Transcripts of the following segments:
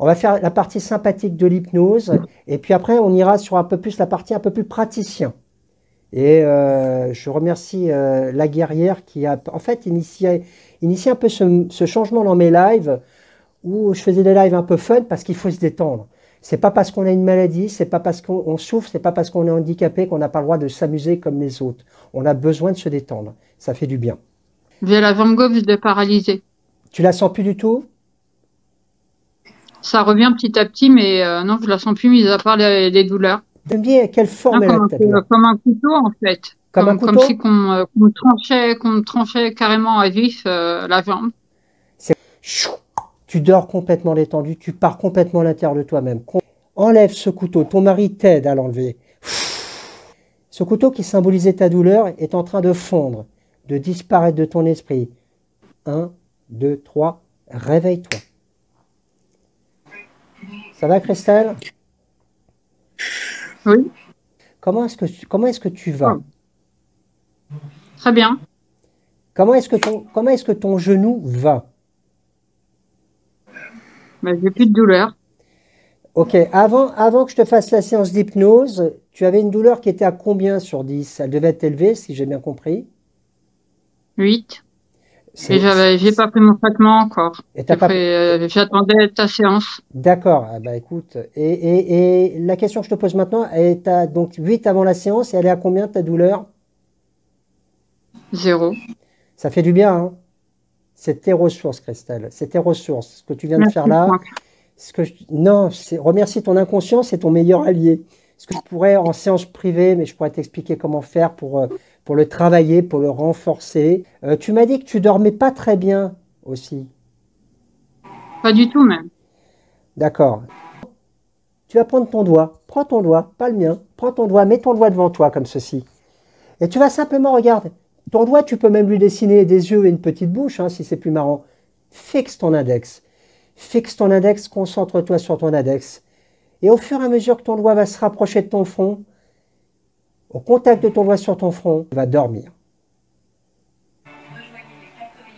On va faire la partie sympathique de l'hypnose, et puis après, on ira sur un peu plus la partie un peu plus praticien. Et je remercie la guerrière qui a en fait initié un peu ce changement dans mes lives, où je faisais des lives un peu fun parce qu'il faut se détendre. C'est pas parce qu'on a une maladie, c'est pas parce qu'on souffre, c'est pas parce qu'on est handicapé qu'on n'a pas le droit de s'amuser comme les autres. On a besoin de se détendre. Ça fait du bien. J'ai la Van Gogh de paralysée. Tu la sens plus du tout? Ça revient petit à petit, mais non, je la sens plus, mis à part les douleurs. J'aime bien quelle Non, forme elle a ta douleur. comme un couteau, en fait. Comme un Comme si couteau? qu'on me tranchait carrément à vif la jambe. C'est chou, tu dors complètement détendu, tu pars complètement à l'intérieur de toi-même. Enlève ce couteau, ton mari t'aide à l'enlever. Ce couteau qui symbolisait ta douleur est en train de fondre, de disparaître de ton esprit. 1, 2, 3, réveille-toi. Ça va, Christelle? Oui. Comment est-ce que tu vas? Oh, très bien. Comment est-ce que ton genou va? Ben, j'ai plus de douleur. Ok, avant que je te fasse la séance d'hypnose, tu avais une douleur qui était à combien sur 10? Elle devait être élevée, si j'ai bien compris. 8. Et C'est, j'ai pas pris mon traitement encore. et t'as pas, J'attendais ta séance. d'accord, ah bah écoute, et la question que je te pose maintenant, elle est à donc 8 avant la séance, et elle est à combien ta douleur? 0. Ça fait du bien, hein? C'est tes ressources, Christelle, c'est tes ressources. Ce que tu viens de faire Merci, là, Franck. non, remercie ton inconscient, c'est ton meilleur allié. Ce que je pourrais en séance privée, mais je pourrais t'expliquer comment faire pour le travailler, pour le renforcer. Tu m'as dit que tu dormais pas très bien aussi. Pas du tout, même. D'accord. Tu vas prendre ton doigt. Prends ton doigt, pas le mien. Prends ton doigt, mets ton doigt devant toi comme ceci. Et tu vas simplement regarder. Ton doigt, tu peux même lui dessiner des yeux et une petite bouche, hein, si c'est plus marrant. Fixe ton index. Fixe ton index, concentre-toi sur ton index. Et au fur et à mesure que ton doigt va se rapprocher de ton front, au contact de ton doigt sur ton front, tu vas dormir.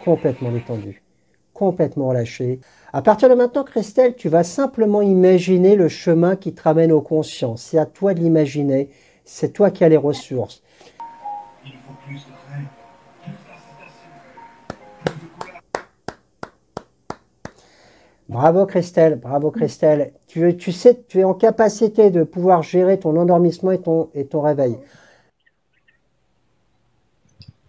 Complètement détendu, complètement relâché. À partir de maintenant, Christelle, tu vas simplement imaginer le chemin qui te ramène aux consciences. C'est à toi de l'imaginer. C'est toi qui as les ressources. Bravo Christelle, bravo Christelle. Tu sais, tu es en capacité de pouvoir gérer ton endormissement et ton réveil.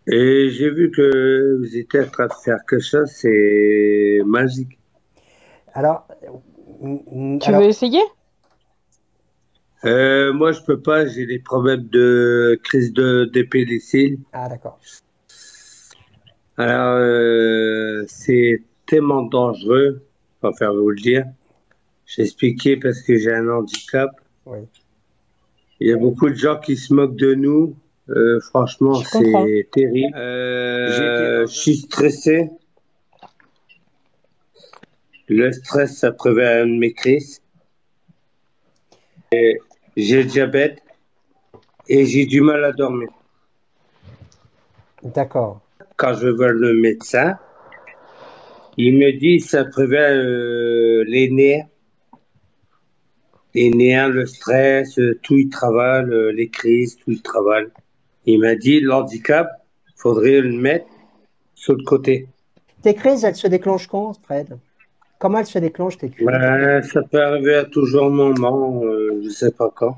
Et j'ai vu que vous étiez en train de faire quelque chose, c'est magique. Alors, Tu veux essayer? Moi, je peux pas, j'ai des problèmes de crise d'épilepsie. ah d'accord. Alors, c'est tellement dangereux, je préfère vous le dire. J'ai expliqué parce que j'ai un handicap. Oui. Il y a beaucoup de gens qui se moquent de nous. Franchement, Je comprends. c'est terrible. Je suis stressé. Le stress, ça prévient mes crises. J'ai le diabète et j'ai du mal à dormir. D'accord. Quand je vois le médecin, il me dit ça prévient les nerfs, le stress, tout il travaille, les crises, tout il travaille. Il m'a dit l'handicap, faudrait le mettre sur le côté. Tes crises, elles se déclenchent quand, Fred? Comment elles se déclenchent, tes crises? Ouais, ça peut arriver à toujours un moment, je sais pas quand.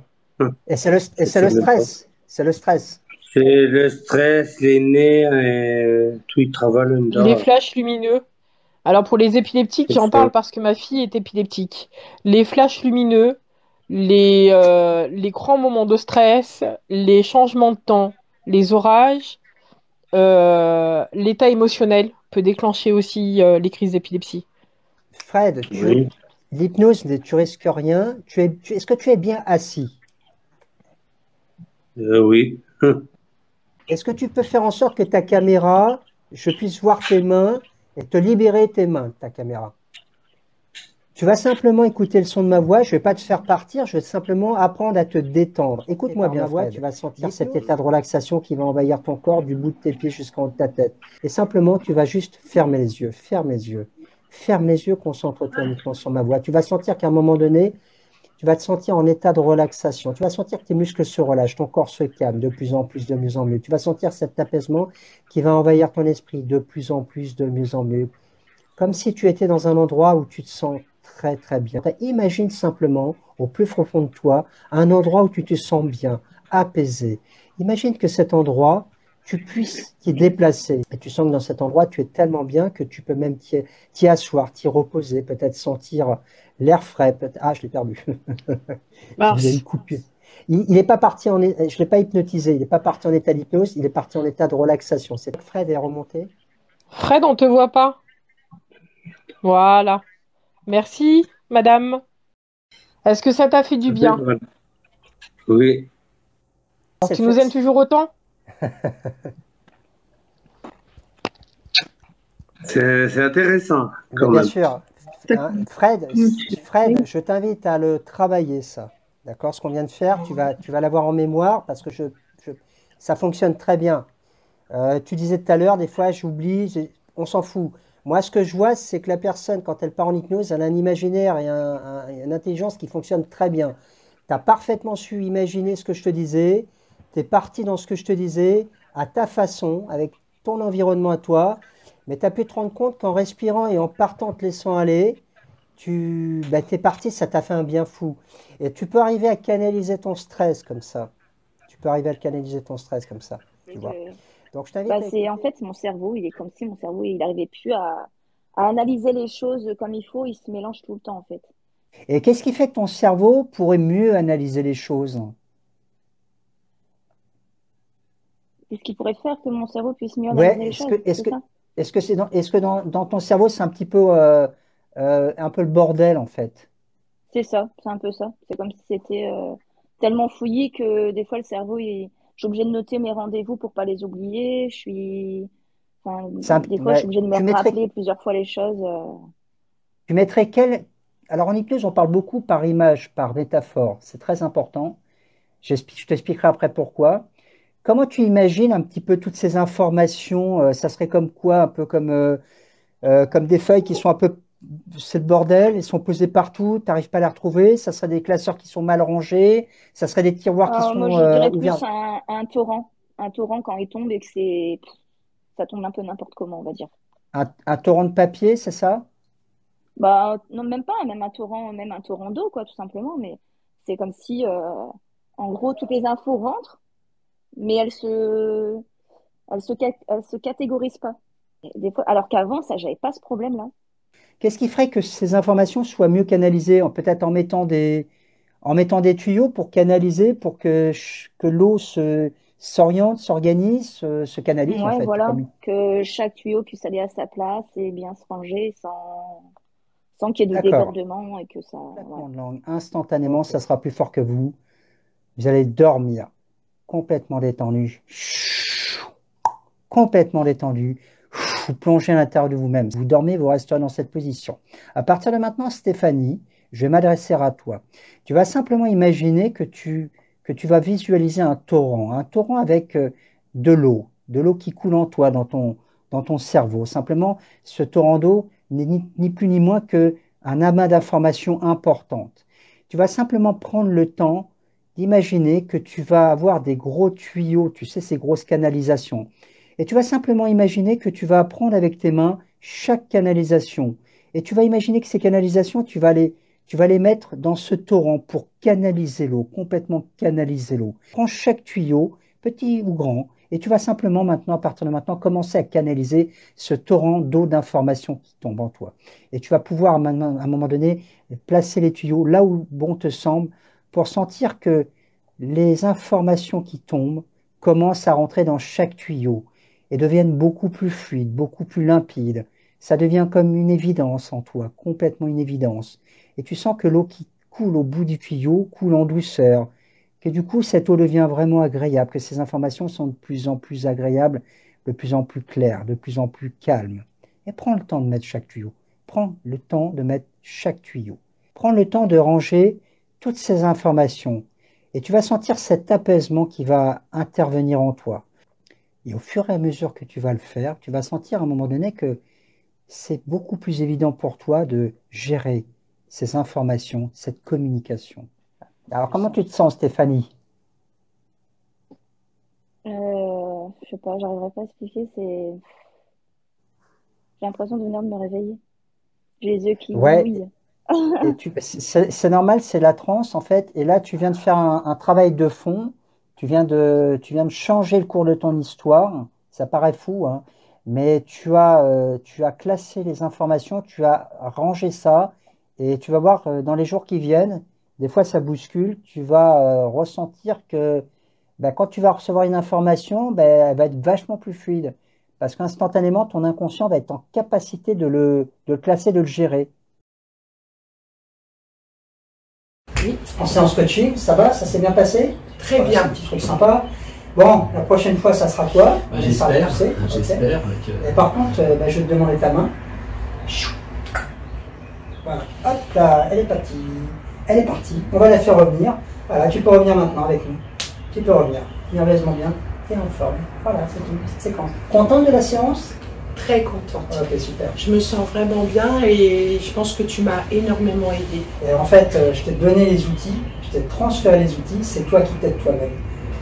Et Je c'est sais le même pas. stress. C'est le stress. C'est le stress, les nerfs, et tout il travaille Les là-dedans. flashs lumineux. Alors pour les épileptiques, C'est j'en ça. parle parce que ma fille est épileptique. Les flashs lumineux, les grands moments de stress, les changements de temps, les orages, l'état émotionnel peut déclencher aussi les crises d'épilepsie. Fred, Oui, l'hypnose, tu risques rien. Est-ce que tu es bien assis? oui. Est-ce que tu peux faire en sorte que ta caméra, je puisse voir tes mains et te libérer tes mains, ta caméra? Tu vas simplement écouter le son de ma voix. Je ne vais pas te faire partir. Je vais simplement apprendre à te détendre. Écoute-moi bien, Fred. Tu vas sentir cet état de relaxation qui va envahir ton corps du bout de tes pieds jusqu'en haut de ta tête. Et simplement, tu vas juste fermer les yeux. Ferme les yeux. Ferme les yeux, concentre-toi uniquement sur ma voix. Tu vas sentir qu'à un moment donné, tu vas te sentir en état de relaxation. Tu vas sentir que tes muscles se relâchent, ton corps se calme de plus en plus, de mieux en mieux. Tu vas sentir cet apaisement qui va envahir ton esprit de plus en plus, de mieux en mieux. Comme si tu étais dans un endroit où tu te sens très très bien. Imagine simplement, au plus profond de toi, un endroit où tu te sens bien, apaisé. Imagine que cet endroit, tu puisses t'y déplacer. Et tu sens que dans cet endroit, tu es tellement bien que tu peux même t'y asseoir, t'y reposer, peut-être sentir l'air frais. Ah, je l'ai perdu. Il y a une Mince. coupure. Il n'est pas parti je ne l'ai pas hypnotisé, il n'est pas parti en état d'hypnose, il est parti en état de relaxation. C'est Fred est remonté. Fred, on te voit pas. Voilà. Merci, madame. Est-ce que ça t'a fait du bien? Oui, C'est Tu nous aimes fait. toujours autant? c'est intéressant Mais quand bien même. sûr, hein, Fred, je t'invite à le travailler, ça. D'accord? Ce qu'on vient de faire, tu vas l'avoir en mémoire parce que ça fonctionne très bien. Tu disais tout à l'heure, des fois, j'oublie, on s'en fout. Moi, ce que je vois, c'est que la personne, quand elle part en hypnose, elle a un imaginaire et une intelligence qui fonctionne très bien. Tu as parfaitement su imaginer ce que je te disais, tu es parti dans ce que je te disais, à ta façon, avec ton environnement à toi, mais tu as pu te rendre compte qu'en respirant et en partant, te laissant aller, t'es parti, ça t'a fait un bien fou. Et tu peux arriver à canaliser ton stress comme ça. Tu peux arriver à canaliser ton stress comme ça, C'est tu vois. que, Donc, je t'invite à c'est en écouter. fait mon cerveau, il est comme si mon cerveau, il n'arrivait plus à analyser les choses comme il faut, il se mélange tout le temps en fait. Et qu'est-ce qui fait que ton cerveau pourrait mieux analyser les choses? Qu'est-ce qui pourrait faire que mon cerveau puisse mieux Ouais, analyser les choses, c'est ça? est-ce que dans ton cerveau, c'est un petit peu, un peu le bordel, en fait? C'est ça, c'est un peu ça. C'est comme si c'était tellement fouillis que des fois le cerveau, je suis obligée de noter mes rendez-vous pour pas les oublier. Enfin, des fois, je suis Ouais. obligée de me rappeler plusieurs fois les choses. Tu mettrais quel... Alors, en hypnose, on parle beaucoup par image, par métaphore. C'est très important. Je t'expliquerai après pourquoi. Comment tu imagines un petit peu toutes ces informations? Ça serait comme quoi? Un peu comme des feuilles qui sont un peu... C'est le bordel, elles sont posées partout, tu n'arrives pas à les retrouver. Ça serait des classeurs qui sont mal rangés. Ça serait des tiroirs qui Moi, sont je dirais ouverts. plus un torrent quand il tombe et que ça tombe un peu n'importe comment, on va dire. Un torrent de papier, c'est ça? Bah, non, même pas, même un torrent d'eau, quoi, tout simplement. Mais c'est comme si, en gros, toutes les infos rentrent, mais elles se catégorisent pas. Des fois, alors qu'avant, ça, j'avais pas ce problème-là. Qu'est-ce qui ferait que ces informations soient mieux canalisées? Peut-être en mettant des tuyaux pour canaliser, pour que l'eau s'oriente, s'organise, se canalise, en Ouais, fait. voilà, que chaque tuyau puisse aller à sa place et bien se ranger sans qu'il y ait de D'accord. débordement et que ça, voilà. Claquement de langue. Instantanément, ça sera plus fort que vous. Vous allez dormir complètement détendu. Complètement détendu. Vous plongez à l'intérieur de vous-même. Vous dormez, vous resterez dans cette position. À partir de maintenant, Stéphanie, je vais m'adresser à toi. Tu vas simplement imaginer que tu vas visualiser un torrent avec de l'eau qui coule en toi, dans ton cerveau. Simplement, ce torrent d'eau n'est ni plus ni moins qu'un amas d'informations importantes. Tu vas simplement prendre le temps d'imaginer que tu vas avoir des gros tuyaux, tu sais, ces grosses canalisations. Et tu vas simplement imaginer que tu vas prendre avec tes mains chaque canalisation. Et tu vas imaginer que ces canalisations, tu vas les mettre dans ce torrent pour canaliser l'eau, complètement canaliser l'eau. Prends chaque tuyau, petit ou grand, et tu vas simplement maintenant, à partir de maintenant, commencer à canaliser ce torrent d'eau d'informations qui tombe en toi. Et tu vas pouvoir maintenant, à un moment donné, placer les tuyaux là où bon te semble pour sentir que les informations qui tombent commencent à rentrer dans chaque tuyau et deviennent beaucoup plus fluides, beaucoup plus limpides. Ça devient comme une évidence en toi, complètement une évidence. Et tu sens que l'eau qui coule au bout du tuyau coule en douceur, que du coup cette eau devient vraiment agréable, que ces informations sont de plus en plus agréables, de plus en plus claires, de plus en plus calmes. Et prends le temps de mettre chaque tuyau. Prends le temps de mettre chaque tuyau. Prends le temps de ranger toutes ces informations. Et tu vas sentir cet apaisement qui va intervenir en toi. Et au fur et à mesure que tu vas le faire, tu vas sentir à un moment donné que c'est beaucoup plus évident pour toi de gérer ces informations, cette communication. Alors, comment tu te sens, Stéphanie? Je sais pas, j'arriverai pas à expliquer. J'ai l'impression de venir de me réveiller. J'ai les yeux qui Ouais, mouillent. et c'est normal, c'est la transe en fait. Et là, tu viens de faire un travail de fond. Tu viens de changer le cours de ton histoire. Ça paraît fou, hein, mais tu as classé les informations, tu as rangé ça, et tu vas voir dans les jours qui viennent, des fois ça bouscule. Tu vas ressentir que ben, quand tu vas recevoir une information, ben, elle va être vachement plus fluide, parce qu'instantanément, ton inconscient va être en capacité de le classer, de le gérer. Oui, en séance coaching, ça va, ça s'est bien passé? Très Voilà, bien. c'est un petit truc sympa. Bon, la prochaine fois, ça sera toi. J'espère. J'espère. Et par contre, bah, je vais te demander ta main. Voilà. Hop là, elle est partie. Elle est partie. On va la faire revenir. Voilà, tu peux revenir maintenant avec nous. Tu peux revenir. Merveilleusement bien. Et en forme. Voilà, c'est une petite séquence. Contente de la séance? Très contente. Ok, super. Je me sens vraiment bien et je pense que tu m'as énormément aidé. Et en fait, je t'ai donné les outils, je t'ai transféré les outils, c'est toi qui t'aides toi-même.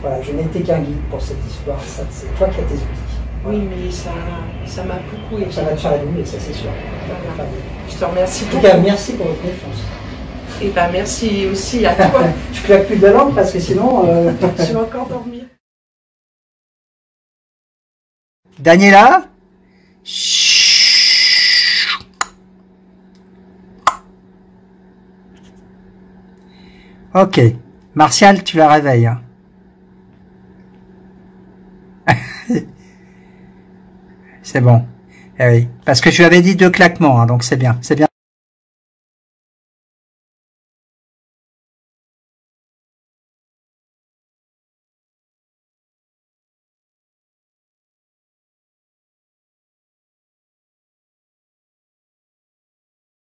Voilà, je n'ai été qu'un guide pour cette histoire, c'est toi qui as tes outils. Voilà. Oui, mais ça m'a beaucoup aidé. Ça va te faire évoluer, ça c'est sûr. Voilà. Je te remercie En tout beaucoup. cas, merci pour votre confiance. Et ben merci aussi à toi. Je claque plus de langue parce que sinon... Je vais encore dormir. Daniela? Ok. Martial, tu la réveilles. Hein. C'est bon. Eh oui. Parce que je lui avais dit 2 claquements, hein, donc c'est bien. C'est bien.